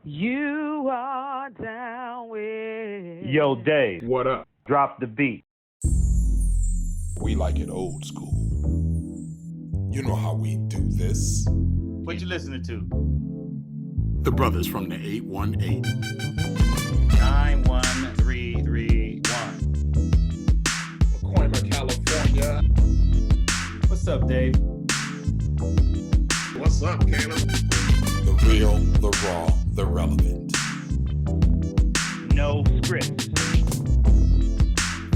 You are down with. Yo, Dave. What up? Drop the beat. We like it old school. You know how we do this. What you listening to? The brothers from the 818. 91331. Pacoima, California. What's up, Dave? What's up, Caleb? The real, the raw, the relevant. No script.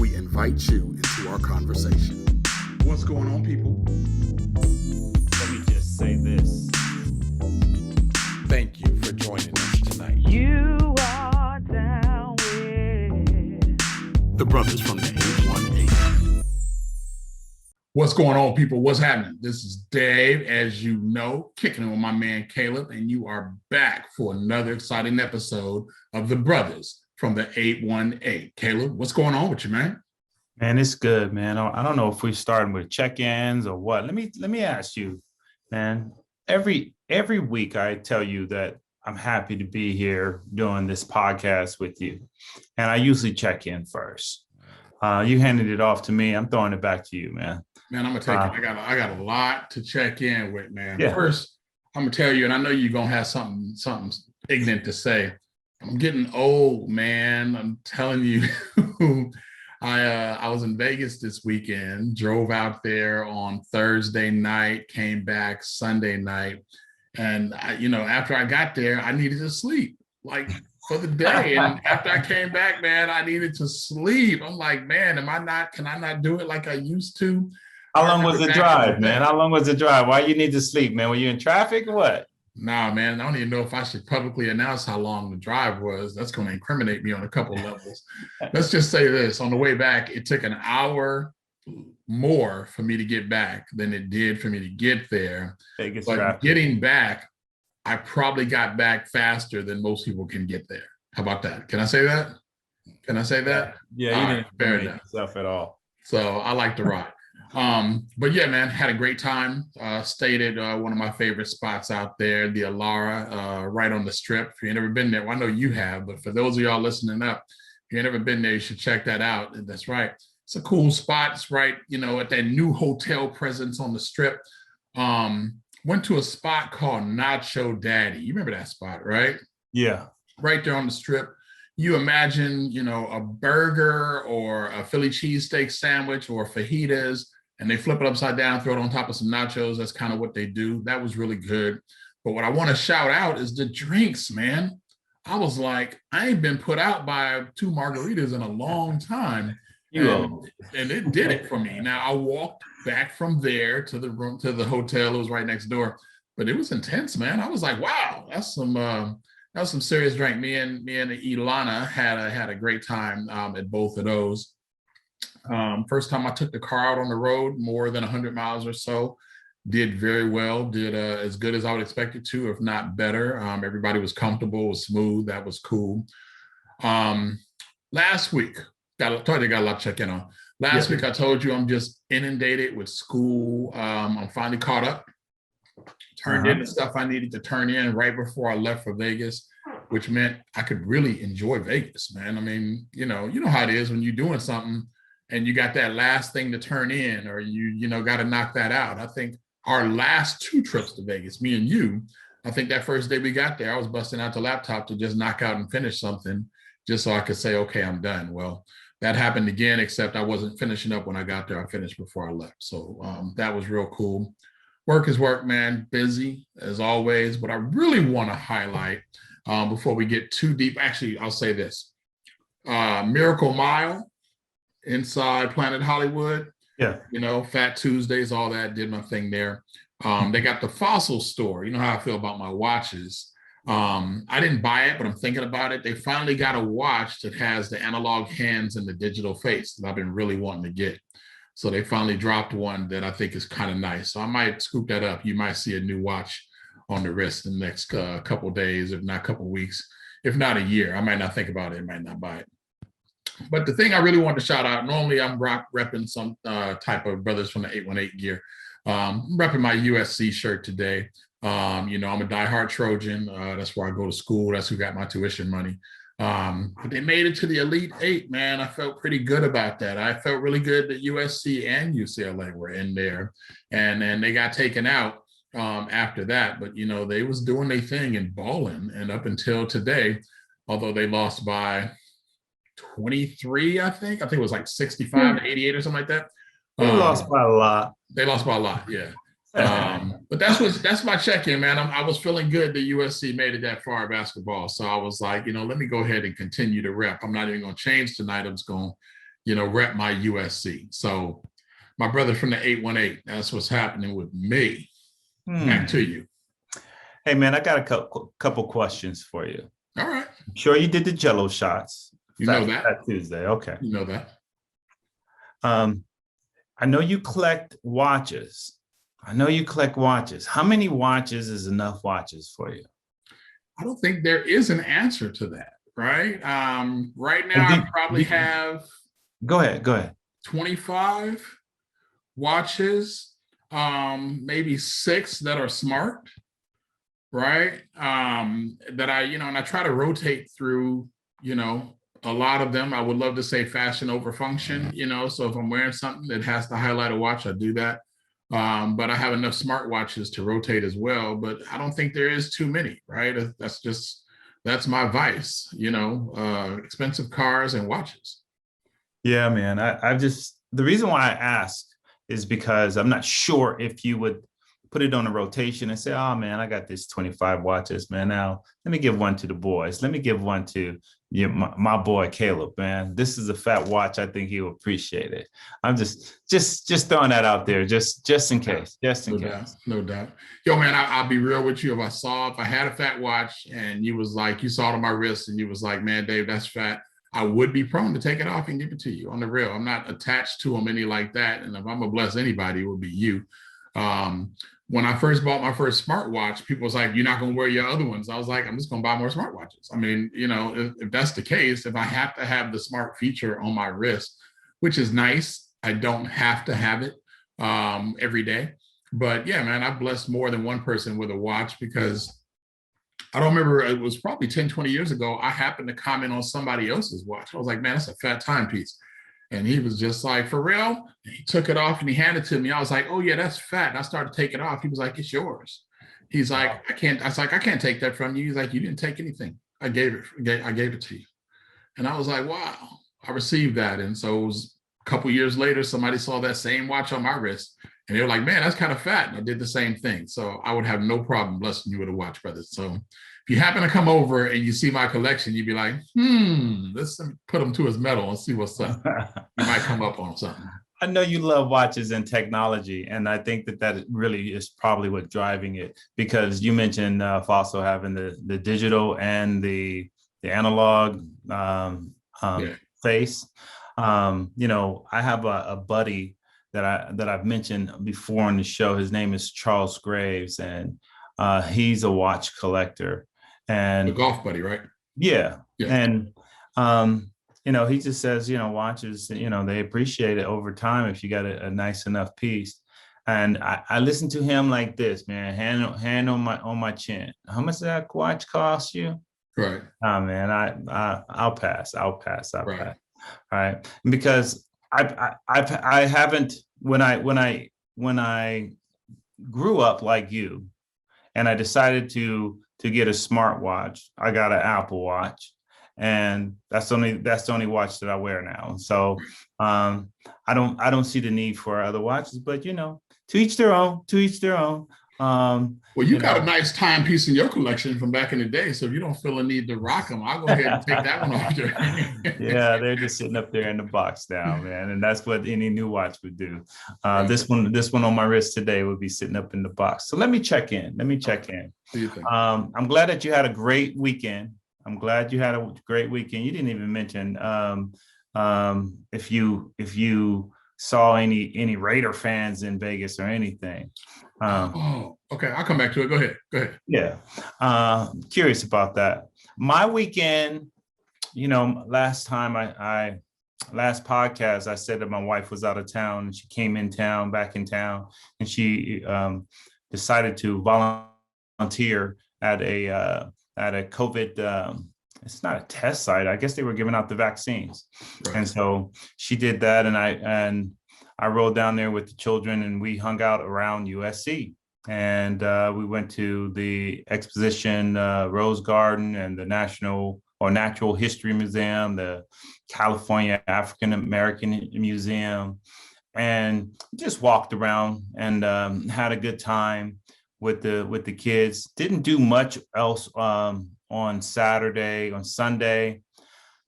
We invite you into our conversation. What's going on, people? Let me just say this. Thank you for joining us tonight. You are down with. The brothers from the 818. What's going on, people? What's happening? This is Dave, as you know, kicking it with my man Caleb, and you are back for another exciting episode of The Brothers from the 818. Caleb, what's going on with you, man? Man, it's good, man. I don't know if we're starting with check-ins or what. Let me ask you, man. Every week I tell you that I'm happy to be here doing this podcast with you, and I usually check in first. You handed it off to me. I'm throwing it back to you, man. Man, I'm gonna take it. I got a lot to check in with, man. Yeah. First, I'm gonna tell you, and I know you're gonna have something ignorant to say. I'm getting old, man. I'm telling you. I was in Vegas this weekend, drove out there on Thursday night, came back Sunday night. And after I got there, I needed to sleep like for the day. And after I came back, man, I needed to sleep. I'm like, man, can I not do it like I used to? How long was the drive, man? How long was the drive? Why you need to sleep, man? Were you in traffic or what? Nah, man, I don't even know if I should publicly announce how long the drive was. That's going to incriminate me on a couple of levels. Let's just say this. On the way back, it took an hour more for me to get back than it did for me to get there. Vegas But traffic. getting back, I probably got back faster than most people can get there. How about that? Can I say that? Can I say that? Yeah, All you right, didn't fair incriminate enough. yourself at all. So I like to ride. But yeah, man, had a great time. Stayed at one of my favorite spots out there, the Alara, right on the Strip. If you've never been there, well, I know you have, but for those of y'all listening up, if you've never been there, you should check that out. That's right. It's a cool spot. It's right, at that new hotel presence on the Strip. Went to a spot called Nacho Daddy. You remember that spot, right? Yeah. Right there on the Strip. You imagine, a burger or a Philly cheesesteak sandwich or fajitas, and they flip it upside down, throw it on top of some nachos. That's kind of what they do. That was really good. But what I want to shout out is the drinks, man. I was like, I ain't been put out by 2 margaritas in a long time. And it did it for me. Now, I walked back from there to the room, to the hotel. It was right next door. But it was intense, man. I was like, wow, that's some serious drink. Me and Ilana had a great time at both of those. First time I took the car out on the road, more than 100 miles or so. Did very well. Did as good as I would expect it to, if not better. Everybody was comfortable, was smooth. That was cool. Last week, got a lot to check in on. Last week, I told you I'm just inundated with school. I'm finally caught up. Turned in the stuff I needed to turn in right before I left for Vegas, which meant I could really enjoy Vegas, man. I mean, you know how it is when you're doing something and you got that last thing to turn in, or you got to knock that out. I think our last 2 trips to Vegas, me and you, I think that first day we got there, I was busting out the laptop to just knock out and finish something just so I could say, okay, I'm done. Well, that happened again, except I wasn't finishing up when I got there. I finished before I left. So that was real cool. Work is work, man. Busy as always. But I really want to highlight before we get too deep. Actually, I'll say this. Miracle Mile inside Planet Hollywood. Yeah. Fat Tuesdays, all that, did my thing there. They got the Fossil store. You know how I feel about my watches. I didn't buy it, but I'm thinking about it. They finally got a watch that has the analog hands and the digital face that I've been really wanting to get. So they finally dropped one that I think is kind of nice. So I might scoop that up. You might see a new watch on the wrist in the next couple of days, if not a couple of weeks, if not a year. I might not think about it, might not buy it. But the thing I really wanted to shout out, normally I'm repping some type of Brothers from the 818 gear. I'm repping my USC shirt today. I'm a diehard Trojan. That's where I go to school. That's who got my tuition money. But they made it to the Elite Eight, man. I felt pretty good about that. I felt really good that USC and UCLA were in there, and then they got taken out after that. But they was doing their thing and balling, and up until today, although they lost by 23, I think it was like 65 to 88 or something like that. They lost by a lot. They lost by a lot, yeah. But that's my check-in, man. I was feeling good that USC made it that far in basketball. So I was like, let me go ahead and continue to rep. I'm not even going to change tonight. I'm just going to, rep my USC. So my brother from the 818, that's what's happening with me. Back to you. Hey, man, I got a couple questions for you. All right. I'm sure you did the Jello shots. You know that. That Tuesday. Okay. You know that. I know you collect watches. How many watches is enough watches for you? I don't think there is an answer to that, right? Right now, I probably have. Go ahead. 25 watches, maybe 6 that are smart, right? That and I try to rotate through, a lot of them. I would love to say fashion over function, so if I'm wearing something that has to highlight a watch, I do that. But I have enough smart watches to rotate as well, but I don't think there is too many, right? That's my vice, expensive cars and watches. Yeah, man. The reason why I ask is because I'm not sure if you would put it on a rotation and say, oh man, I got this 25 watches, man. Now let me give one to the boys. Let me give one to my boy Caleb, man. This is a fat watch. I think he'll appreciate it. I'm just throwing that out there, just in case, No doubt. Yo, man, I'll be real with you. If I had a fat watch and you was like, you saw it on my wrist and you was like, man, Dave, that's fat, I would be prone to take it off and give it to you on the real. I'm not attached to them any like that. And if I'm gonna bless anybody, it would be you. When I first bought my first smartwatch, people was like, you're not going to wear your other ones. I was like, I'm just going to buy more smartwatches. I mean, if that's the case, if I have to have the smart feature on my wrist, which is nice, I don't have to have it every day. But yeah, man, I've blessed more than one person with a watch because I don't remember, it was probably 10, 20 years ago, I happened to comment on somebody else's watch. I was like, man, that's a fat timepiece. And he was just like, for real? And he took it off and he handed it to me. I was like, oh yeah, that's fat. And I started to take it off. He was like, it's yours. He's like, I can't. I was like, I can't take that from you. He's like, you didn't take anything. I gave it to you. And I was like, wow, I received that. And so it was a couple years later, somebody saw that same watch on my wrist and they were like, man, that's kind of fat. And I did the same thing. So I would have no problem blessing you with a watch, brother. So if you happen to come over and you see my collection, you'd be like, let's put him to his metal and see what's up. You might come up on something. I know you love watches and technology, and I think that really is probably what driving it, because you mentioned Fossil having the digital and the analog face. I have a buddy that I've mentioned before on the show. His name is Charles Graves, and he's a watch collector. And the golf buddy, right? Yeah. And he just says, watches, they appreciate it over time if you got a nice enough piece. And I listen to him like this, man, hand on my chin. How much does that watch cost you? Right. Oh man, I'll pass. I'll pass. Right. All right. Because I haven't, when I grew up like you and I decided to get a smartwatch, I got an Apple Watch. And that's the only watch that I wear now. So I don't see the need for other watches, but to each their own. Well, you got a nice timepiece in your collection from back in the day. So if you don't feel a need to rock them, I'll go ahead and take that one off there. Yeah, they're just sitting up there in the box now, man. And that's what any new watch would do. This one on my wrist today would be sitting up in the box. So let me check in. What do you think? I'm glad that you had a great weekend. You didn't even mention if you saw any Raider fans in Vegas or anything. Okay. I'll come back to it. Go ahead. Yeah. Curious about that. My weekend, last podcast, I said that my wife was out of town and she came back in town, and she decided to volunteer volunteer at a COVID. It's not a test site. I guess they were giving out the vaccines, Right. and so she did that, and I rode down there with the children, and we hung out around USC, and we went to the exposition, Rose Garden, and the Natural History Museum, the California African American Museum, and just walked around and had a good time with the kids. Didn't do much else on Sunday.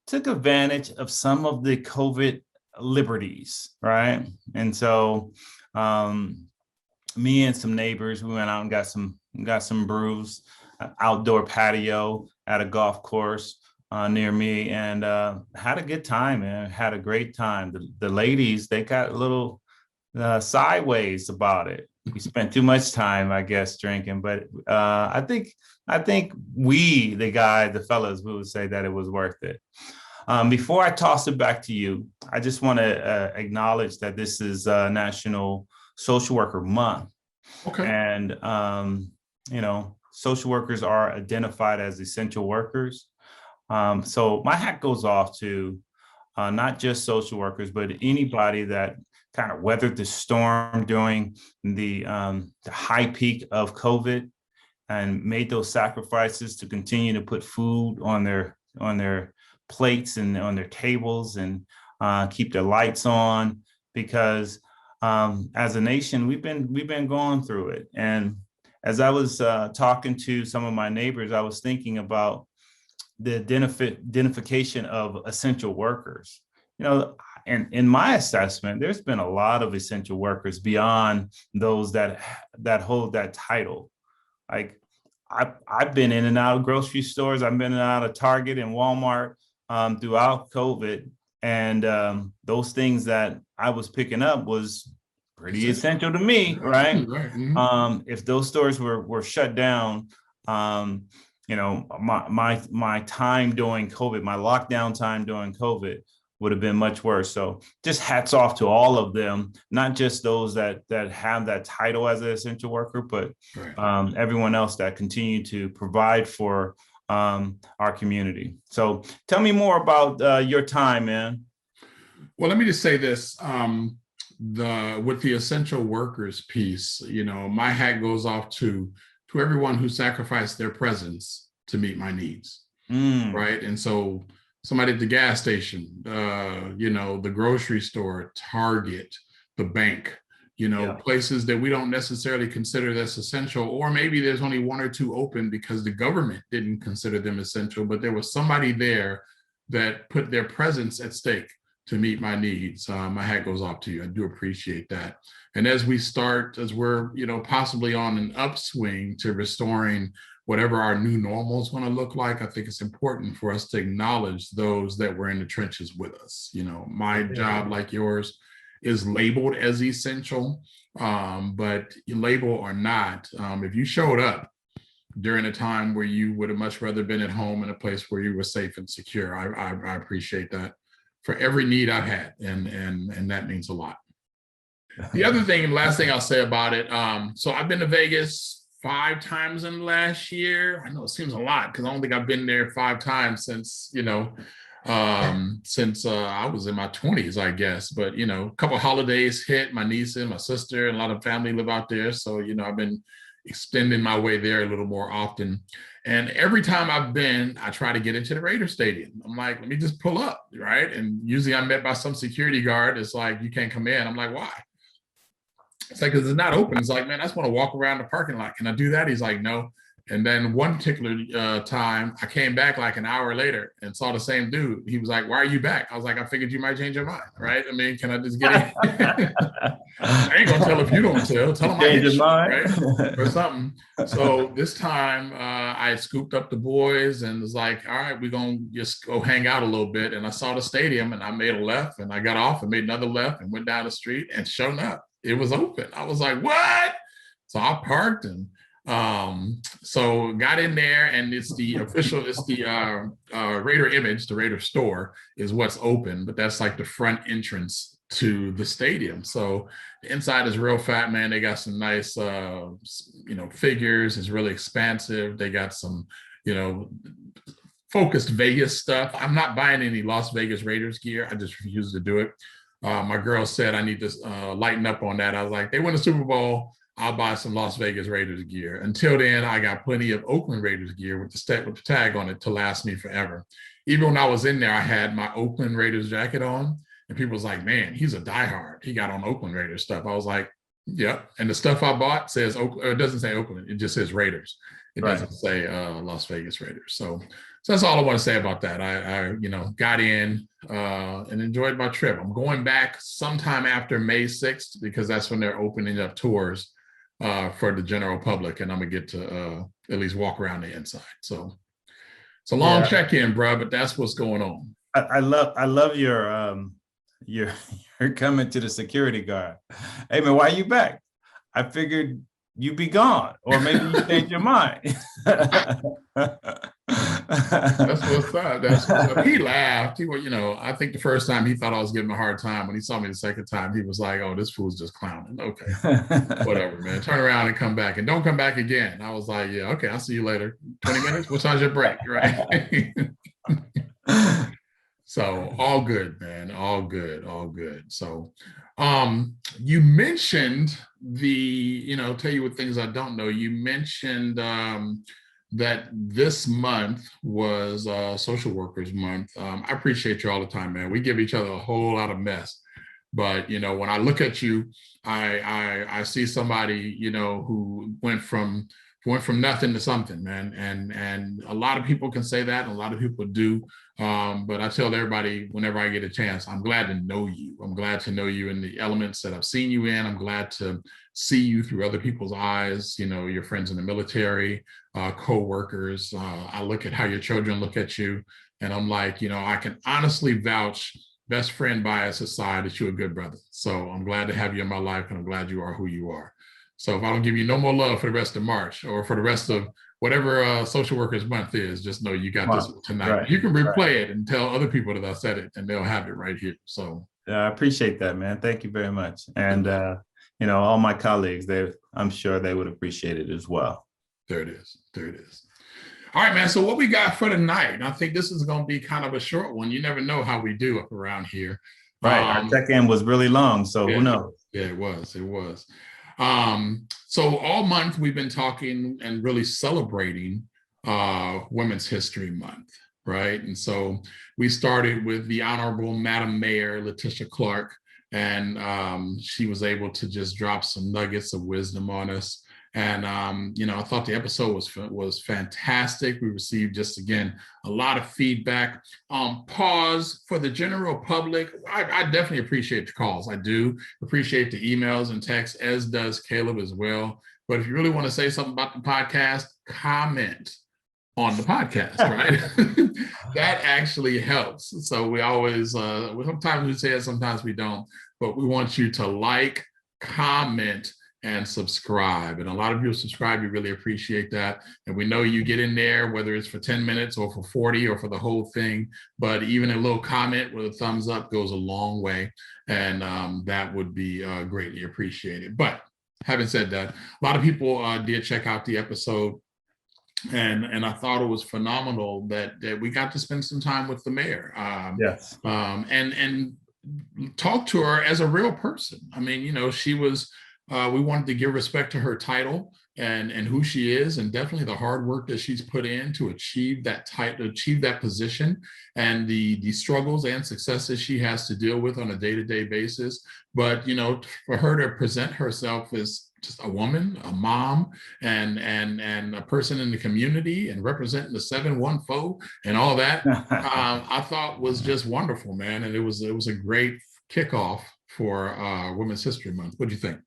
Took advantage of some of the COVID liberties, right? And so me and some neighbors, we went out and got some brews, outdoor patio at a golf course near me, and had a good time, man. Had a great time. The ladies, they got a little sideways about it. We spent too much time, I guess, drinking, but I think we, the fellas, we would say that it was worth it. Before I toss it back to you, I just want to acknowledge that this is National Social Worker Month. Okay. And, social workers are identified as essential workers. So my hat goes off to not just social workers, but anybody that kind of weathered the storm during the high peak of COVID and made those sacrifices to continue to put food on their plates and on their tables and keep the lights on, because as a nation, we've been going through it. And as I was talking to some of my neighbors, I was thinking about the identification of essential workers. And in my assessment, there's been a lot of essential workers beyond those that hold that title. Like I've been in and out of grocery stores. I've been in and out of Target and Walmart throughout COVID. And those things that I was picking up was pretty essential to me, right? Right. Mm-hmm. If those stores were shut down, my time during COVID, my lockdown time during COVID would have been much worse. So just hats off to all of them, not just those that have that title as an essential worker, but Right. Everyone else that continue to provide for our community. So tell me more about your time, man. Well, let me just say this. With the essential workers piece, my hat goes off to everyone who sacrificed their presence to meet my needs. Right. And so somebody at the gas station, the grocery store, Target, the bank, places that we don't necessarily consider this essential, or maybe there's only one or two open because the government didn't consider them essential, but there was somebody there that put their presence at stake to meet my needs. My hat goes off to you. I do appreciate that. And as we're, possibly on an upswing to restoring whatever our new normal is going to look like, I think it's important for us to acknowledge those that were in the trenches with us. My job, like yours, is labeled as essential, but label or not, if you showed up during a time where you would have much rather been at home in a place where you were safe and secure, I appreciate that for every need I've had, and that means a lot. The other thing, last thing I'll say about it, so I've been to Vegas 5 times in the last year. I know it seems a lot because I don't think I've been there 5 times since I was in my 20s, I guess. But a couple of holidays hit. My niece and my sister and a lot of family live out there, so I've been extending my way there a little more often. And every time I've been, I try to get into the Raider Stadium. I'm like, let me just pull up, right? And usually I'm met by some security guard. It's like, you can't come in. I'm like, why? It's like, because it's not open. It's like, man, I just want to walk around the parking lot. Can I do that? He's like, no. And then one particular time, I came back like an hour later and saw the same dude. He was like, why are you back? I was like, I figured you might change your mind, right? I mean, can I just get in? I ain't gonna tell if you don't tell. Tell him I hit you, right? Or something. So this time, I scooped up the boys and was like, all right, we're gonna just go hang out a little bit. And I saw the stadium and I made a left and I got off and made another left and went down the street, and sure enough, it was open. I was like, what? So I parked and so got in there, and it's the Raider image, the Raider store is what's open, but that's like the front entrance to the stadium. So the inside is real fat, man. They got some nice, figures. It's really expansive. They got some, focused Vegas stuff. I'm not buying any Las Vegas Raiders gear. I just refuse to do it. My girl said I need to lighten up on that. I was like, they win a Super Bowl, I'll buy some Las Vegas Raiders gear. Until then, I got plenty of Oakland Raiders gear with the tag on it to last me forever. Even when I was in there, I had my Oakland Raiders jacket on, and people was like, man, he's a diehard. He got on Oakland Raiders stuff. I was like, yep. And the stuff I bought says, it doesn't say Oakland, it just says Raiders. It doesn't say Las Vegas Raiders. So that's all I want to say about that. I got in and enjoyed my trip. I'm going back sometime after May 6th because that's when they're opening up tours for the general public, and I'm gonna get to at least walk around the inside. So it's a long check-in, bro, but that's what's going on. I love your coming to the security guard. Hey man, why are you back? I figured you'd be gone, or maybe you changed your mind. That's what's up. He laughed. I think the first time he thought I was giving him a hard time. When he saw me the second time, he was like, "Oh, this fool's just clowning." Okay, whatever, man. Turn around and come back, and don't come back again. I was like, "Yeah, okay, I'll see you later. 20 minutes. What time's your break?" Right. So all good, man. All good. So, you mentioned tell you what things I don't know. You mentioned that this month was Social Workers Month. I appreciate you all the time, man. We give each other a whole lot of mess, but when I look at you, I see somebody who went from nothing to something, man. And a lot of people can say that, and a lot of people do. But I tell everybody whenever I get a chance, I'm glad to know you. I'm glad to know you in the elements that I've seen you in. I'm glad to see you through other people's eyes, your friends in the military, co-workers. I look at how your children look at you, and I'm like, I can honestly vouch, best friend bias aside, that you're a good brother. So I'm glad to have you in my life, and I'm glad you are who you are. So if I don't give you no more love for the rest of March, or for the rest of whatever Social Workers Month is, just know you got this tonight. Right. You can replay it and tell other people that I said it, and they'll have it right here. So I appreciate that, man. Thank you very much. And all my colleagues, I'm sure they would appreciate it as well. There it is. All right, man. So what we got for tonight? I think this is going to be kind of a short one. You never know how we do up around here. Right. Our check-in was really long, so who knows? Yeah, it was. So all month we've been talking and really celebrating Women's History Month, right? And so we started with the Honorable Madam Mayor, Letitia Clark, and she was able to just drop some nuggets of wisdom on us. And I thought the episode was fantastic. We received, just again, a lot of feedback. Pause for the general public. I definitely appreciate the calls. I do appreciate the emails and texts, as does Caleb as well. But if you really want to say something about the podcast, comment on the podcast, right? That actually helps. So we always, sometimes we say it, sometimes we don't, but we want you to like, comment, and subscribe. And a lot of you subscribe. We really appreciate that. And we know you get in there, whether it's for 10 minutes or for 40 or for the whole thing, but even a little comment with a thumbs up goes a long way. And that would be greatly appreciated. But having said that, a lot of people did check out the episode. And I thought it was phenomenal that we got to spend some time with the mayor. Yes. And talk to her as a real person. I mean, she was, we wanted to give respect to her title and who she is, and definitely the hard work that she's put in to achieve that position, and the struggles and successes she has to deal with on a day-to-day basis. But for her to present herself as just a woman, a mom, and a person in the community, and representing the 714 and all that, I thought was just wonderful, man. And it was a great kickoff for Women's History Month. What do you think?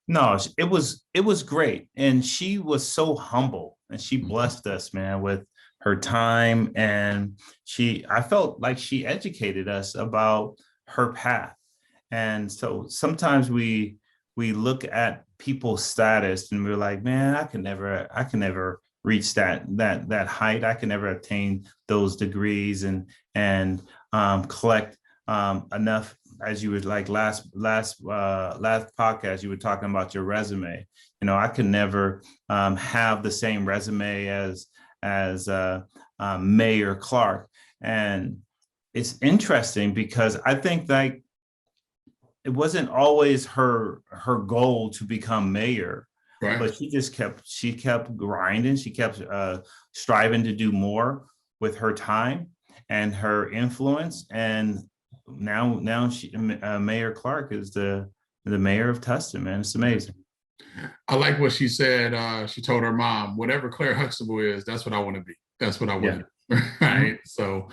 No, it was great. And she was so humble, and she blessed us, man, with her time. And I felt like she educated us about her path. And so sometimes we look at people's status and we're like, man, I can never reach that height. I can never attain those degrees and collect enough as you were like last podcast, you were talking about your resume. I could never have the same resume as Mayor Clark. And it's interesting because I think like it wasn't always her goal to become mayor, Right. but she kept grinding. She kept striving to do more with her time and her influence. And now she, Mayor Clark is the mayor of Tustin, man. It's amazing. I like what she said. She told her mom, whatever Claire Huxtable is, that's what I want to be. That's what I want to be. Right. Mm-hmm. So,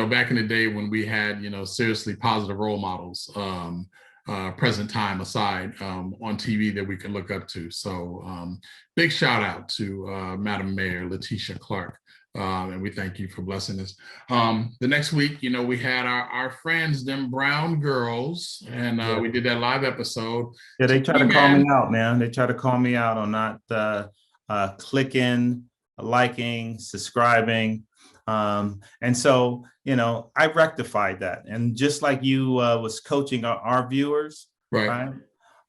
back in the day when we had, seriously positive role models, present time aside, on TV that we could look up to. So big shout out to Madam Mayor Letitia Clark. And we thank you for blessing us. The next week, we had our friends, them Brown girls, and we did that live episode. Yeah, they try to call me out, man. They try to call me out on not clicking, liking, subscribing. And so, I rectified that. And just like you was coaching our viewers, right?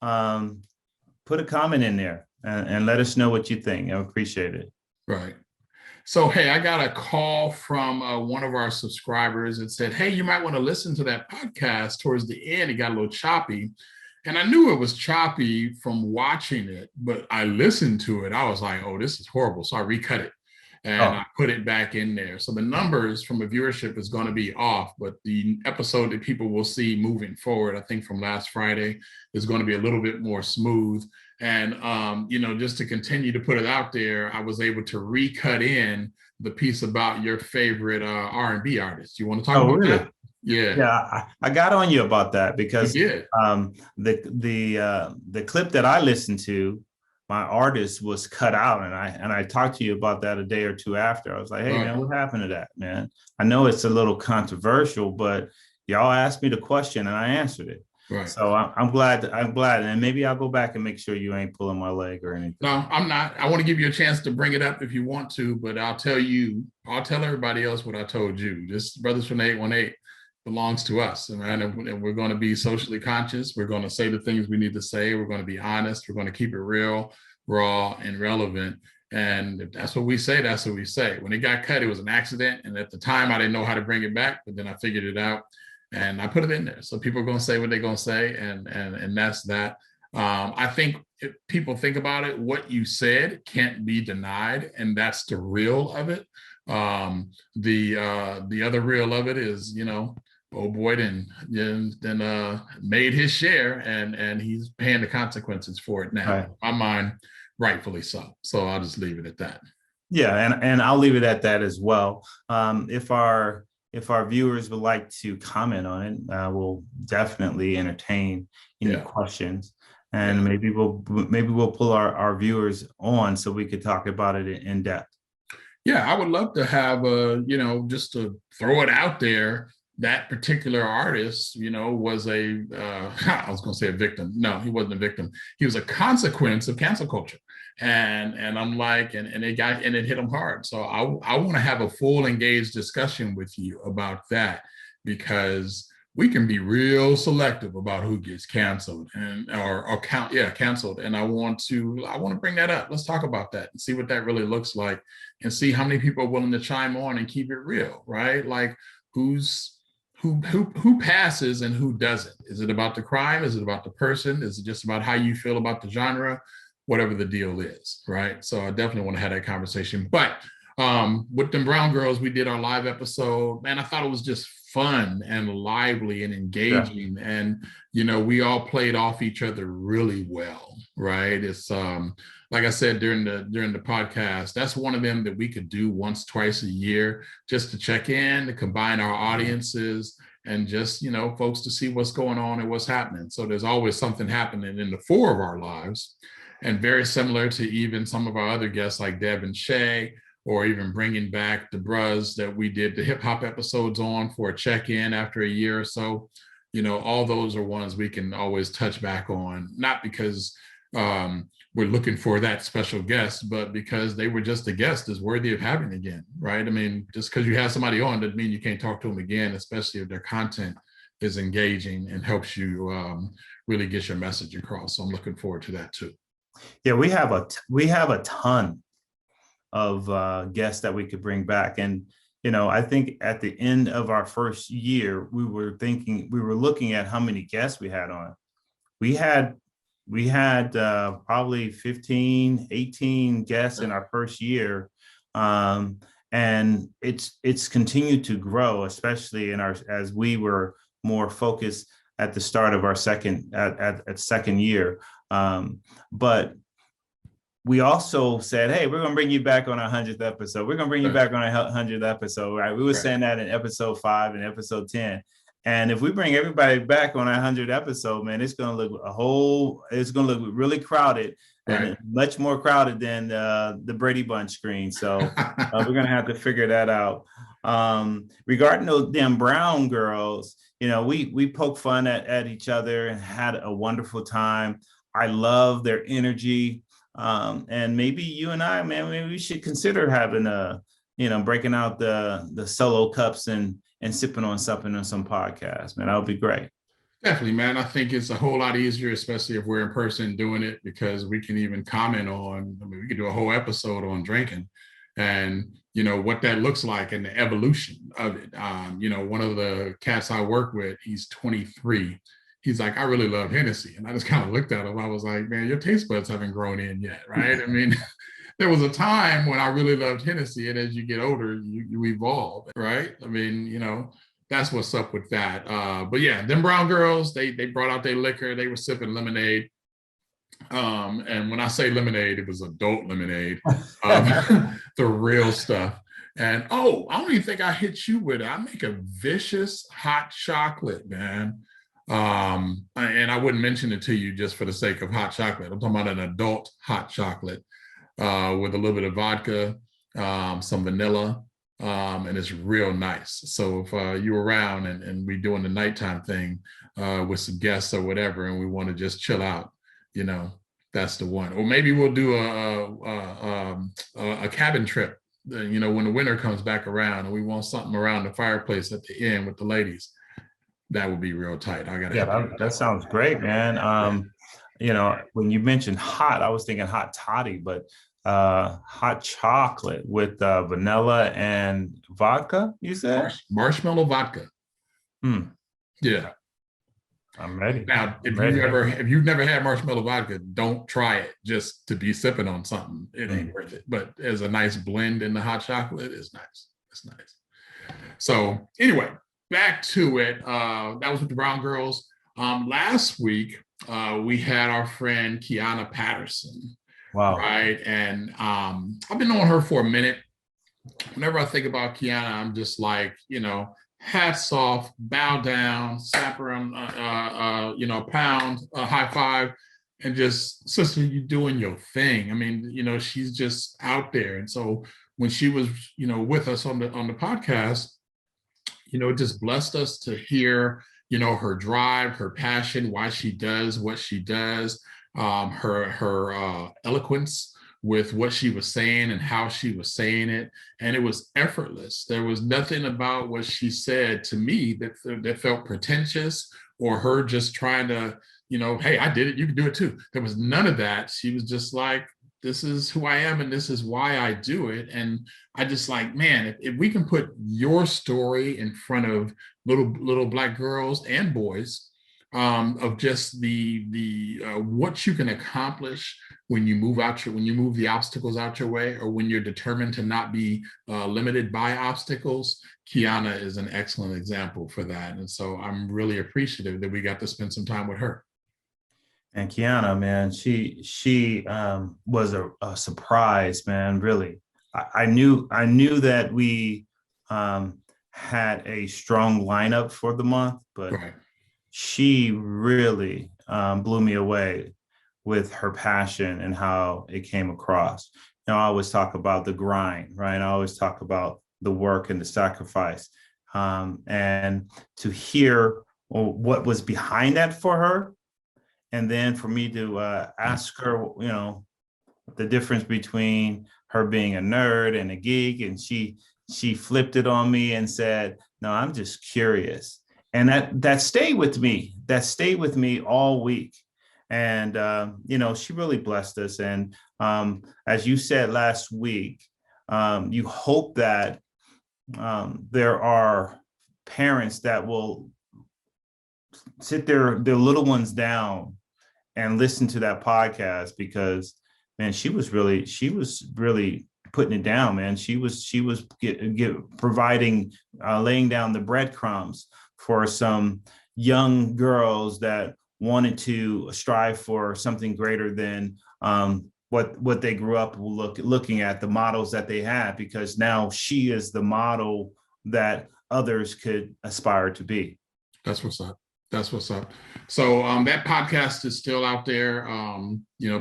Put a comment in there and let us know what you think. I appreciate it. Right. So, hey, I got a call from one of our subscribers that said, hey, you might want to listen to that podcast. Towards the end, it got a little choppy. And I knew it was choppy from watching it, but I listened to it. I was like, oh, this is horrible. So I recut it and I put it back in there. So the numbers from the viewership is going to be off, but the episode that people will see moving forward, I think from last Friday, is going to be a little bit more smooth. And, just to continue to put it out there, I was able to recut in the piece about your favorite R&B artist. You want to talk about that? Yeah, I got on you about that because the clip that I listened to, my artist was cut out, and I talked to you about that a day or two after. I was like, hey, man, what happened to that, man? I know it's a little controversial, but y'all asked me the question and I answered it. Right. So I'm glad, and maybe I'll go back and make sure you ain't pulling my leg or anything. No, I'm not. I want to give you a chance to bring it up if you want to, but I'll tell everybody else what I told you. This Brothers from the 818 belongs to us, and we're going to be socially conscious. We're going to say the things we need to say. We're going to be honest. We're going to keep it real, raw, and relevant. And if that's what we say, that's what we say. When it got cut, it was an accident, and at the time, I didn't know how to bring it back, but then I figured it out. And I put it in there. So people are going to say what they're going to say. And that's that. I think if people think about it, what you said can't be denied. And that's the real of it. The other real of it is, old boy then made his share and he's paying the consequences for it now. Right. In my mind, rightfully so. So I'll just leave it at that. Yeah. And I'll leave it at that as well. If our viewers would like to comment on it, we'll definitely entertain any questions, and maybe we'll pull our viewers on so we could talk about it in depth. Yeah, I would love to have just to throw it out there. That particular artist, was I was going to say a victim. No, he wasn't a victim. He was a consequence of cancel culture. And I'm like, and it hit him hard. So I want to have a full engaged discussion with you about that, because we can be real selective about who gets canceled canceled. And I want to bring that up. Let's talk about that and see what that really looks like, and see how many people are willing to chime on and keep it real, right? Like who passes and who doesn't. Is it about the crime? Is it about the person? Is it just about how you feel about the genre? Whatever the deal is, right? So I definitely want to have that conversation. But with them Brown girls, we did our live episode. Man, I thought it was just fun and lively and engaging. Yeah. And, we all played off each other really well, right? It's like I said during the podcast, that's one of them that we could do once, twice a year, just to check in, to combine our audiences, and just, folks to see what's going on and what's happening. So there's always something happening in the four of our lives. And very similar to even some of our other guests like Deb and Shay, or even bringing back the Bruz that we did the hip hop episodes on for a check-in after a year or so. All those are ones we can always touch back on, not because we're looking for that special guest, but because they were just a guest is worthy of having again, right? I mean, just because you have somebody on doesn't mean you can't talk to them again, especially if their content is engaging and helps you really get your message across. So I'm looking forward to that too. Yeah, we have a ton of guests that we could bring back. And, I think at the end of our first year, we were looking at how many guests we had on. We had probably 15, 18 guests in our first year. And it's continued to grow, especially as we were more focused at the start of our second year. But we also said, hey, we're going to bring you back on our 100th episode. We're going to bring you back on our 100th episode, right? We were saying that in episode 5 and episode 10. And if we bring everybody back on our 100th episode, man, it's going to look really crowded, and much more crowded than the Brady Bunch screen. So we're going to have to figure that out. Regarding those damn brown girls, we poke fun at each other and had a wonderful time. I love their energy. And maybe you and I, man, maybe we should consider having breaking out the solo cups and sipping on something on some podcast, man. That would be great. Definitely, man. I think it's a whole lot easier, especially if we're in person doing it, because we can even comment on, we could do a whole episode on drinking and, what that looks like and the evolution of it. One of the cats I work with, he's 23. He's like, I really love Hennessy. And I just kind of looked at him. I was like, man, your taste buds haven't grown in yet, right? I mean, there was a time when I really loved Hennessy, and as you get older, you evolve, right? I mean, that's what's up with that. But yeah, them brown girls, they brought out their liquor. They were sipping lemonade. And when I say lemonade, it was adult lemonade, the real stuff. And I don't even think I hit you with it. I make a vicious hot chocolate, man. And I wouldn't mention it to you just for the sake of hot chocolate. I'm talking about an adult hot chocolate with a little bit of vodka, some vanilla, and it's real nice. So if you're around and we doing the nighttime thing with some guests or whatever, and we want to just chill out, that's the one. Or maybe we'll do a cabin trip, when the winter comes back around and we want something around the fireplace at the end with the ladies. That would be real tight. That sounds great, man. When you mentioned hot, I was thinking hot toddy, but hot chocolate with vanilla and vodka, you said? Marshmallow vodka. Yeah. I'm ready. Now, if you've never had marshmallow vodka, don't try it just to be sipping on something. It ain't worth it. But as a nice blend in the hot chocolate, it's nice. It's nice. So anyway, back to it. That was with the brown girls. Last week, we had our friend Kiana Patterson. Wow. Right. And I've been knowing her for a minute. Whenever I think about Kiana, I'm just like, hats off, bow down, slap her on, pound, high five, and just, sister, you doing your thing. I mean, she's just out there. And so when she was, with us on the podcast, it just blessed us to hear, her drive, her passion, why she does what she does, her eloquence with what she was saying and how she was saying it. And it was effortless. There was nothing about what she said to me that felt pretentious or her just trying to, hey, I did it, you can do it too. There was none of that. She was just like, this is who I am and this is why I do it. And I just like, man, if we can put your story in front of little Black girls and boys, of just the what you can accomplish when you move the obstacles out your way, or when you're determined to not be limited by obstacles. Kiana is an excellent example for that. And so I'm really appreciative that we got to spend some time with her. And Kiana, man, she was a surprise, man. Really, I knew that we had a strong lineup for the month, but she really blew me away with her passion and how it came across. I always talk about the grind, right? I always talk about the work and the sacrifice, and to hear what was behind that for her. And then for me to ask her, the difference between her being a nerd and a geek. And she flipped it on me and said, no, I'm just curious. and that stayed with me. That stayed with me all week. And she really blessed us. And as you said last week, you hope that there are parents that will sit their little ones down and listen to that podcast, because man, she was really putting it down, man. She was providing, laying down the breadcrumbs for some young girls that wanted to strive for something greater than what they grew up looking at, the models that they had, because now she is the model that others could aspire to be. That's what's up. That's what's up. So that podcast is still out there.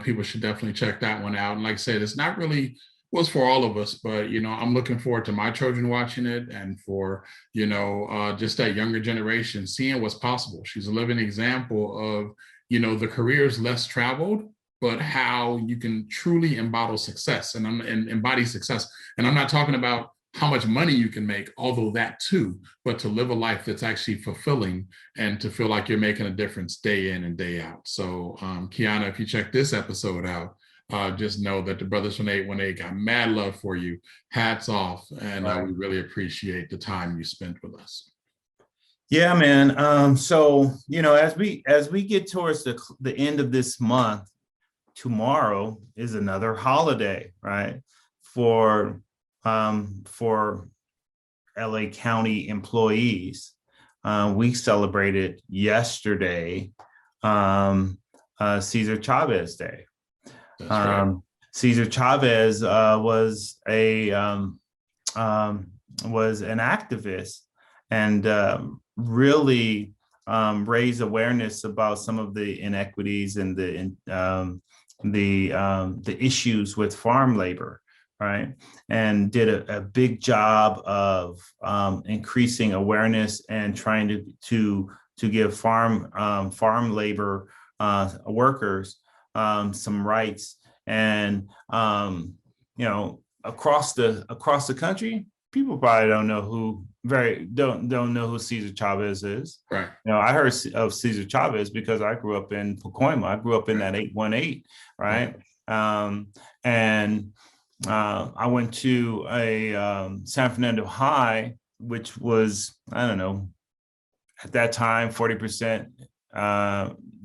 People should definitely check that one out. And like I said, it's not really was for all of us, but I'm looking forward to my children watching it, and for just that younger generation seeing what's possible. She's a living example of the careers less traveled, but how you can truly embody success. And embody success. And I'm not talking about how much money you can make, although that too, but to live a life that's actually fulfilling and to feel like you're making a difference day in and day out. So Kiana, if you check this episode out, just know that the brothers from 818 got mad love for you. Hats off. And we really appreciate the time you spent with us. Yeah, man. So, as we get towards the end of this month, tomorrow is another holiday, right? For LA County employees. We celebrated yesterday Cesar Chavez Day. That's right. Cesar Chavez was an activist, and really raised awareness about some of the inequities and the issues with farm labor. Right, and did a big job of increasing awareness and trying to give farm labor workers some rights. And across the country, people probably don't know who Cesar Chavez is. Right. I heard of Cesar Chavez because I grew up in Pacoima. I grew up in that 818. Right. And I went to a San Fernando High, which was, I don't know, at that time, 40%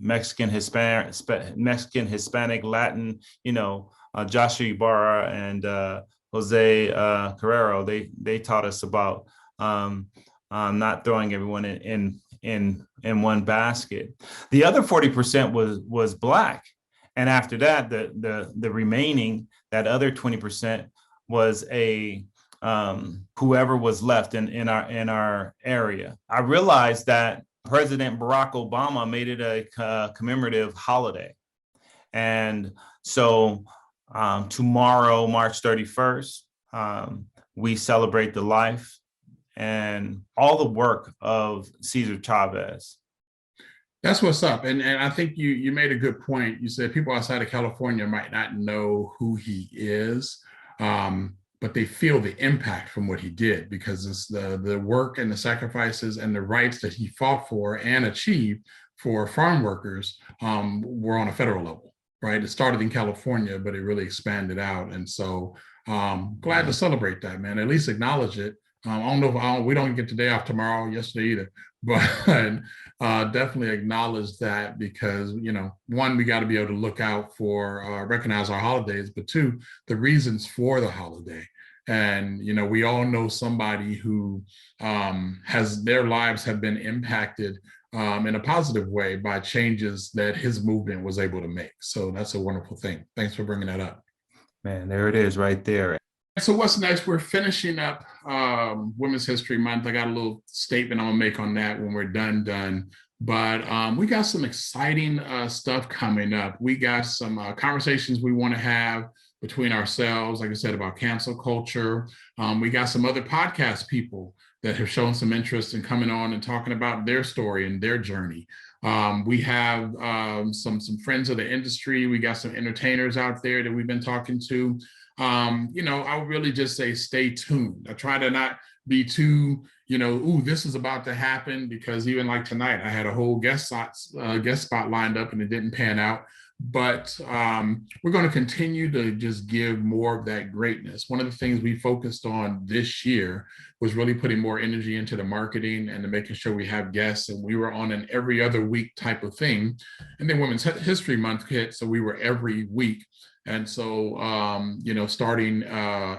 Mexican, Hispanic, Latin, Joshua Ibarra and Jose Carrero. They taught us about not throwing everyone in one basket. The other 40% was Black. And after that, the remaining, that other 20% was whoever was left in our area. I realized that President Barack Obama made it a commemorative holiday. And so tomorrow, March 31st, we celebrate the life and all the work of Cesar Chavez. That's what's up. And I think you made a good point. You said people outside of California might not know who he is, but they feel the impact from what he did, because it's the work and the sacrifices and the rights that he fought for and achieved for farm workers were on a federal level, right? It started in California, but it really expanded out. And so glad to celebrate that, man. At least acknowledge it. I don't know if we don't get the day off tomorrow, yesterday either, but definitely acknowledge that, because, one, we got to be able to look out for, recognize our holidays, but two, the reasons for the holiday. And, we all know somebody who their lives have been impacted in a positive way by changes that his movement was able to make. So that's a wonderful thing. Thanks for bringing that up. Man, there it is right there. So what's next? We're finishing up Women's History Month. I got a little statement I'm gonna make on that when we're done. But we got some exciting stuff coming up. We got some conversations we want to have between ourselves, like I said, about cancel culture. We got some other podcast people that have shown some interest in coming on and talking about their story and their journey. We have some friends of the industry. We got some entertainers out there that we've been talking to. I would really just say stay tuned. I try to not be too, ooh, this is about to happen, because even like tonight, I had a whole guest spot lined up and it didn't pan out. But we're going to continue to just give more of that greatness. One of the things we focused on this year was really putting more energy into the marketing and to making sure we have guests. And we were on an every other week type of thing. And then Women's History Month hit, so we were every week. And so, starting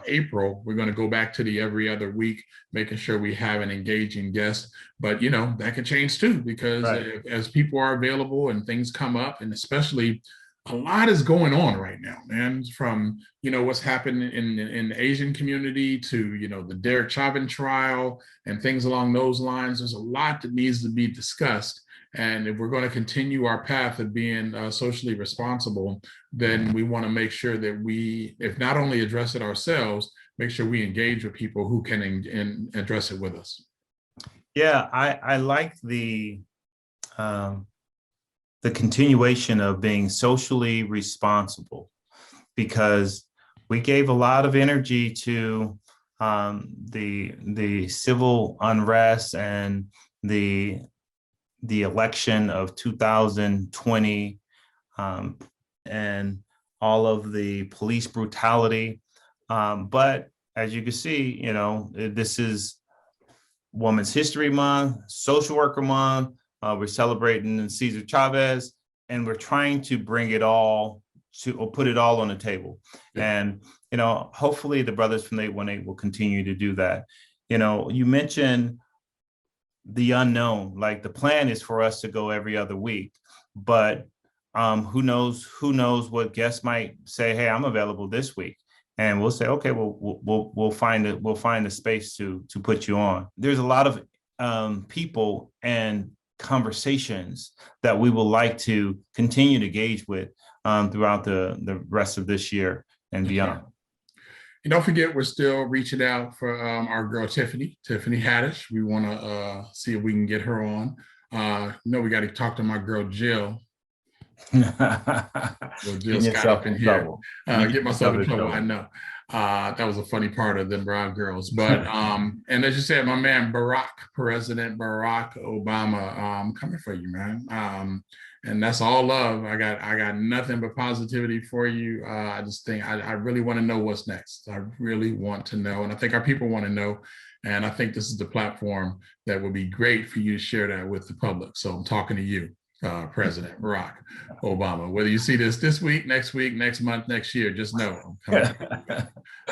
April, we're going to go back to the every other week, making sure we have an engaging guest. But, that can change too, because as people are available and things come up, and especially a lot is going on right now, man, from, what's happening in the Asian community to, the Derek Chauvin trial and things along those lines. There's a lot that needs to be discussed. And if we're going to continue our path of being socially responsible, then we want to make sure that we, if not only address it ourselves, make sure we engage with people who can address it with us. Yeah, I like the continuation of being socially responsible, because we gave a lot of energy to the civil unrest and the election of 2020 and all of the police brutality. But as you can see, this is Women's History Month, Social Worker Month. We're celebrating Cesar Chavez, and we're trying to bring it all or put it all on the table. Yeah. And, hopefully the Brothers from the 818 will continue to do that. You mentioned the unknown. Like, the plan is for us to go every other week, but who knows what guests might say, hey, I'm available this week. And we'll say, okay, we'll find a space to put you on. There's a lot of people and conversations that we would like to continue to engage with throughout the rest of this year and beyond. And don't forget, we're still reaching out for our girl, Tiffany Haddish. We want to see if we can get her on. We got to talk to my girl, Jill. Well, Jill's got up in here. Get myself in trouble. I know. That was a funny part of them Brown girls. But, and as you said, my man, President Barack Obama, I'm coming for you, man. And that's all love. I got nothing but positivity for you. I just think I really want to know what's next. I really want to know. And I think our people want to know. And I think this is the platform that would be great for you to share that with the public. So I'm talking to you, President Barack Obama. Whether you see this week, next month, next year, just know I'm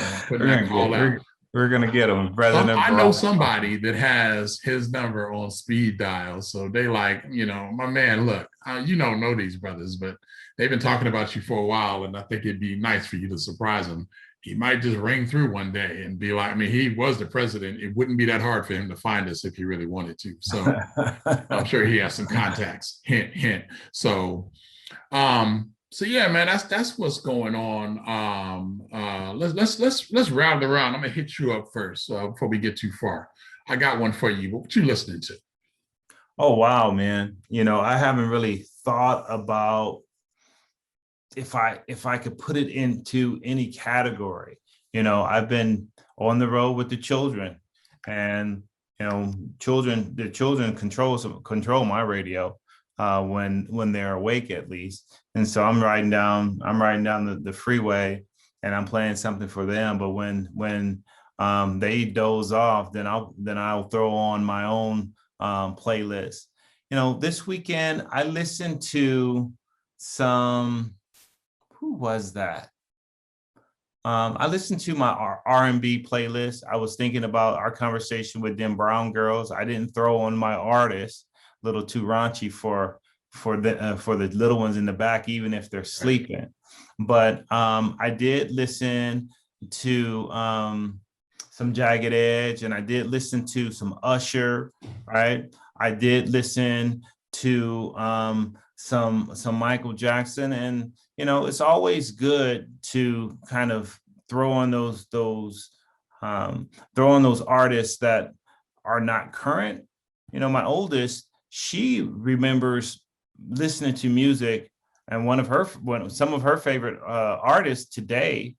coming. We're gonna get him, President. I know somebody that has his number on speed dial, so they like, my man. Look, know these brothers, but they've been talking about you for a while, and I think it'd be nice for you to surprise him. He might just ring through one day and be like, he was the president. It wouldn't be that hard for him to find us if he really wanted to. So I'm sure he has some contacts. Hint, hint. So yeah, man, that's what's going on. Let's round around. I'm gonna hit you up first before we get too far. I got one for you. What you listening to? Oh wow, man. I haven't really thought about if I could put it into any category. I've been on the road with the children, and the children control my radio when they're awake, at least. And so I'm riding down the freeway and I'm playing something for them. But when they doze off, then I'll throw on my own playlist. This weekend I listened to some. Who was that? I listened to my R&B playlist. I was thinking about our conversation with them Brown girls. I didn't throw on my artist, a little too raunchy for the little ones in the back, even if they're sleeping. But I did listen to some Jagged Edge, and I did listen to some Usher, right? I did listen to some Michael Jackson, and it's always good to kind of throw on those artists that are not current. My oldest, she remembers listening to music, and some of her favorite artists today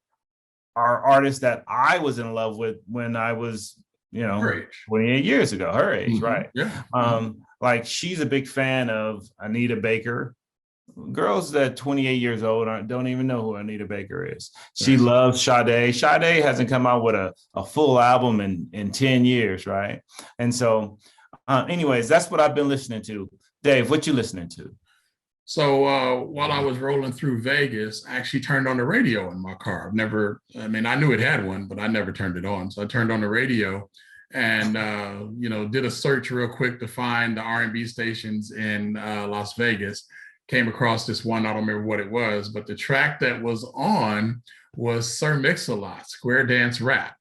are artists that I was in love with when I was Her age. 28 years ago, her age, right? Yeah. Like she's a big fan of Anita Baker. Girls that 28 years old don't even know who Anita Baker is. She loves Sade. Sade hasn't come out with a full album in 10 years, right? And so, anyways, that's what I've been listening to. Dave, what you listening to? So while I was rolling through Vegas, I actually turned on the radio in my car. I knew it had one, but I never turned it on. So I turned on the radio and, did a search real quick to find the R&B stations in Las Vegas. Came across this one, I don't remember what it was, but the track that was on was Sir Mix-a-Lot, Square Dance Rap,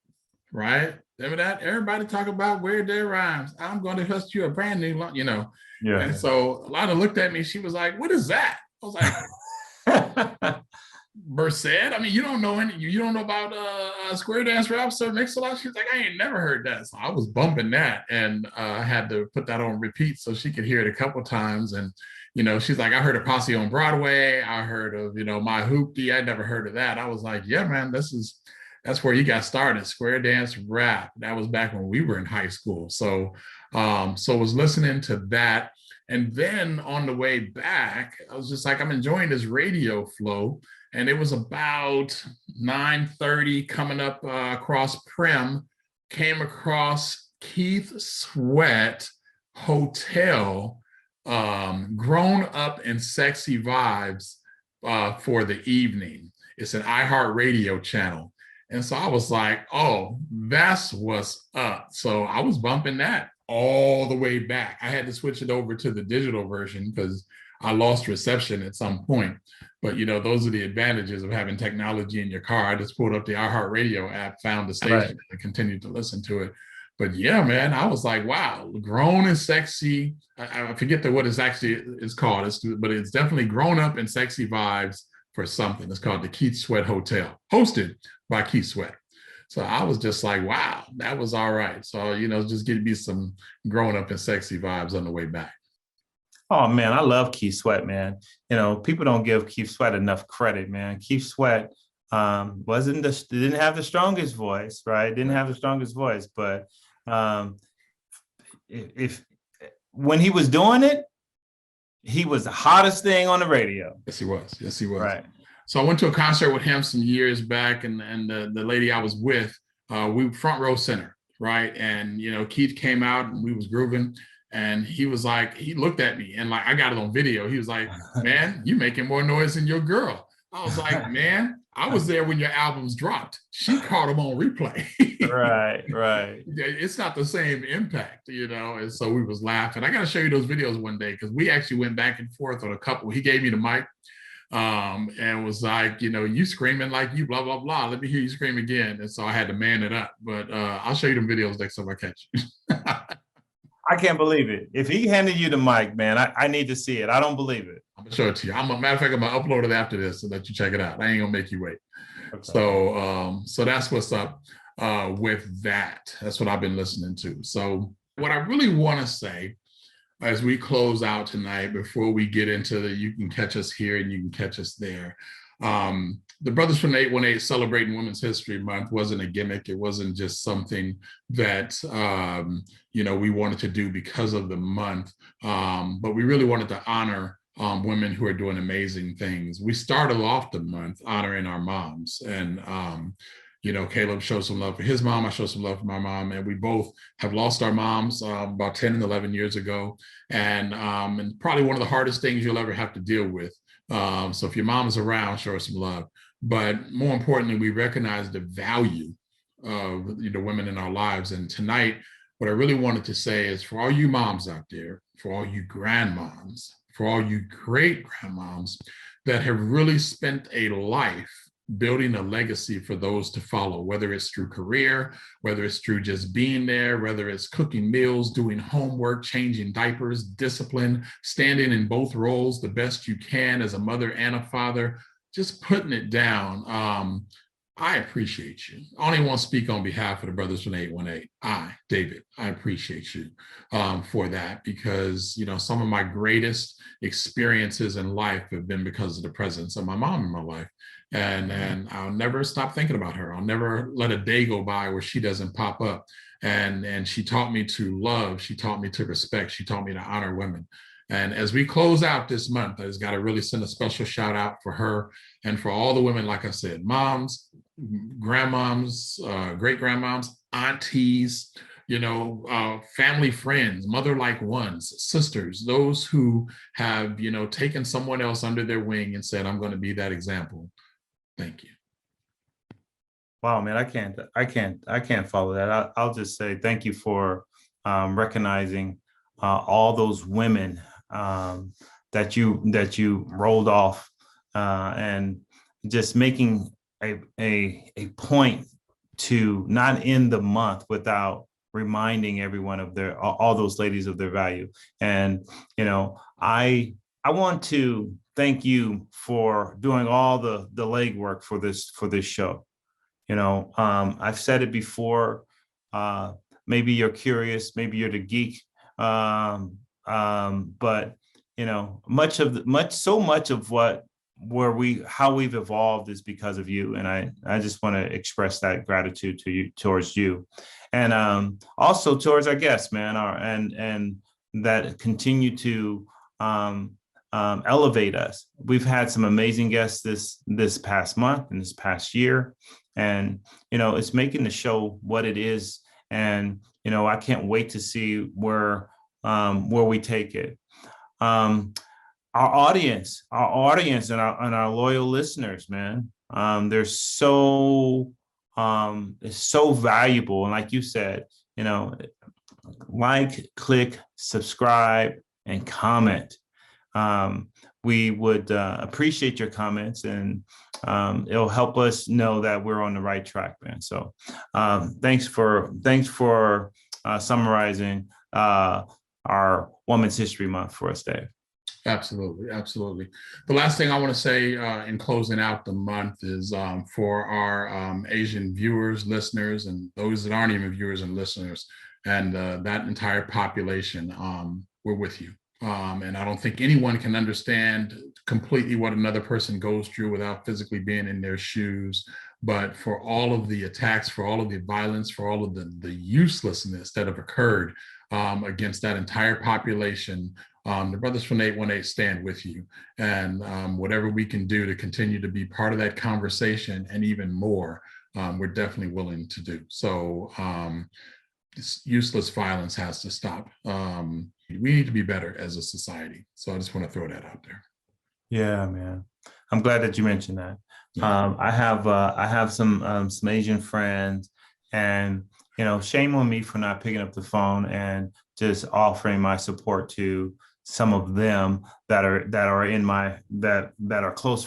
right? Remember that? Everybody talk about where their rhymes. I'm going to host you a brand new, Yeah. And so Lana looked at me. She was like, "What is that?" I was like, "Merced. I mean, you don't know about Square Dance Rap, Sir Mix-a-Lot." She's like, "I ain't never heard that." So I was bumping that, and I had to put that on repeat so she could hear it a couple times. And she's like, "I heard of Posse on Broadway. I heard of My Hoopty. I never heard of that." I was like, "Yeah, man, that's where you got started. Square Dance Rap. That was back when we were in high school." So was listening to that. And then on the way back, I was just like, I'm enjoying this radio flow. And it was about 9:30 coming up across Prim, came across Keith Sweat Hotel, Grown Up in Sexy Vibes for the evening. It's an iHeartRadio channel. And so I was like, oh, that's what's up. So I was bumping that all the way back. I had to switch it over to the digital version because I lost reception at some point. But those are the advantages of having technology in your car. I just pulled up the iHeartRadio app, found the station, and continued to listen to it. But yeah, man, I was like, wow, Grown and Sexy. I forget what it's actually is called, but it's definitely Grown Up and Sexy Vibes for something. It's called the Keith Sweat Hotel, hosted by Keith Sweat. So I was just like, wow, that was all right. So, just give me some Grown Up and Sexy vibes on the way back. Oh, man, I love Keith Sweat, man. People don't give Keith Sweat enough credit, man. Keith Sweat didn't have the strongest voice, right? Didn't have the strongest voice, but if when he was doing it, he was the hottest thing on the radio. Yes, he was. Yes, he was. Right. So I went to a concert with him some years back, and the lady I was with, we front row center, right? And Keith came out and we was grooving, and he was like, he looked at me and like I got it on video. He was like, "Man, you making more noise than your girl." I was like, "Man, I was there when your albums dropped. She caught them on replay." Right. It's not the same impact, And so we was laughing. I got to show you those videos one day because we actually went back and forth on a couple. He gave me the mic. And was like, you screaming like you, blah, blah, blah. Let me hear you scream again. And so I had to man it up. But I'll show you them videos next time I catch you. I can't believe it. If he handed you the mic, man, I need to see it. I don't believe it. I'm going to show it to you. Matter of fact, I'm going to upload it after this so that you check it out. I ain't going to make you wait. Okay. So that's what's up with that. That's what I've been listening to. So what I really want to say as we close out tonight, before we get into you can catch us here and you can catch us there. The Brothers from 818 celebrating Women's History Month wasn't a gimmick. It wasn't just something that, we wanted to do because of the month, but we really wanted to honor women who are doing amazing things. We started off the month honoring our moms, and Caleb showed some love for his mom. I showed some love for my mom, and we both have lost our moms about 10 and 11 years ago. And probably one of the hardest things you'll ever have to deal with. So if your mom is around, show her some love. But more importantly, we recognize the value of women in our lives. And tonight, what I really wanted to say is for all you moms out there, for all you grandmoms, for all you great grandmoms that have really spent a life building a legacy for those to follow, whether it's through career, whether it's through just being there, whether it's cooking meals, doing homework, changing diapers, discipline, standing in both roles the best you can as a mother and a father, just putting it down. I appreciate you. I only want to speak on behalf of the Brothers from 818. David, I appreciate you for that, because, some of my greatest experiences in life have been because of the presence of my mom in my life. And I'll never stop thinking about her. I'll never let a day go by where she doesn't pop up. and she taught me to love. She taught me to respect. She taught me to honor women. And as we close out this month, I just got to really send a special shout out for her and for all the women, like I said, moms, grandmoms, great grandmoms, aunties, family friends, mother-like ones, sisters, those who have, taken someone else under their wing and said, I'm going to be that example. Thank you. Wow, man, I can't follow that. I'll just say thank you for recognizing all those women that you rolled off, and just making a point to not end the month without reminding everyone of all those ladies of their value. And I want to thank you for doing all the legwork for this show. I've said it before. Maybe you're curious, maybe you're the geek, but so much of how we've evolved is because of you, and I just want to express that gratitude towards you, and also towards our guests, man, and that continue to elevate us. We've had some amazing guests this past month and this past year. And, it's making the show what it is. And, I can't wait to see where we take it. Our audience and our loyal listeners, man, they're it's so valuable. And like you said, like, click, subscribe, and comment. We would appreciate your comments, and it'll help us know that we're on the right track, man. So thanks for summarizing our Women's History Month for us, Dave. Absolutely. Absolutely. The last thing I want to say in closing out the month is for our Asian viewers, listeners, and those that aren't even viewers and listeners, and that entire population, we're with you. And I don't think anyone can understand completely what another person goes through without physically being in their shoes. But for all of the attacks, for all of the violence, for all of the uselessness that have occurred against that entire population, the Brothers from the 818 stand with you. And whatever we can do to continue to be part of that conversation and even more, we're definitely willing to do. So this useless violence has to stop. We need to be better as a society. So I just want to throw that out there. Yeah, man. I'm glad that you mentioned that. I have some Asian friends, and shame on me for not picking up the phone and just offering my support to some of them that are in my that are close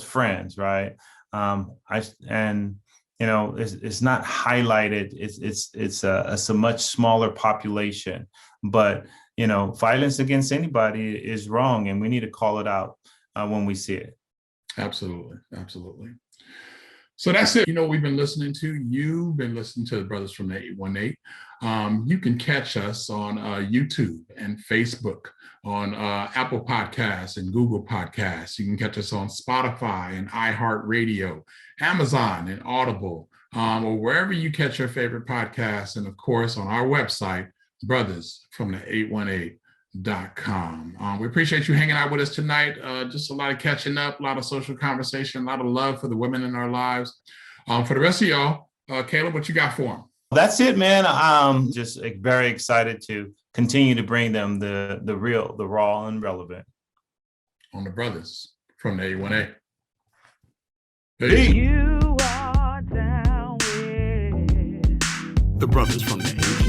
friends, right? It's not highlighted. It's a much smaller population, but violence against anybody is wrong, and we need to call it out when we see it. Absolutely. Absolutely. So that's it. We've been listening to, you've been listening to the Brothers from the 818. You can catch us on YouTube and Facebook, on Apple Podcasts and Google Podcasts. You can catch us on Spotify and iHeartRadio, Amazon and Audible, or wherever you catch your favorite podcasts. And of course, on our website, brothersfromthe818.com. We appreciate you hanging out with us tonight. Just a lot of catching up, a lot of social conversation, a lot of love for the women in our lives. For the rest of y'all, Caleb, what you got for them? That's it, man. I'm just very excited to continue to bring them the real, the raw, and relevant. On the Brothers from the 818. You are down with The Brothers from the 818.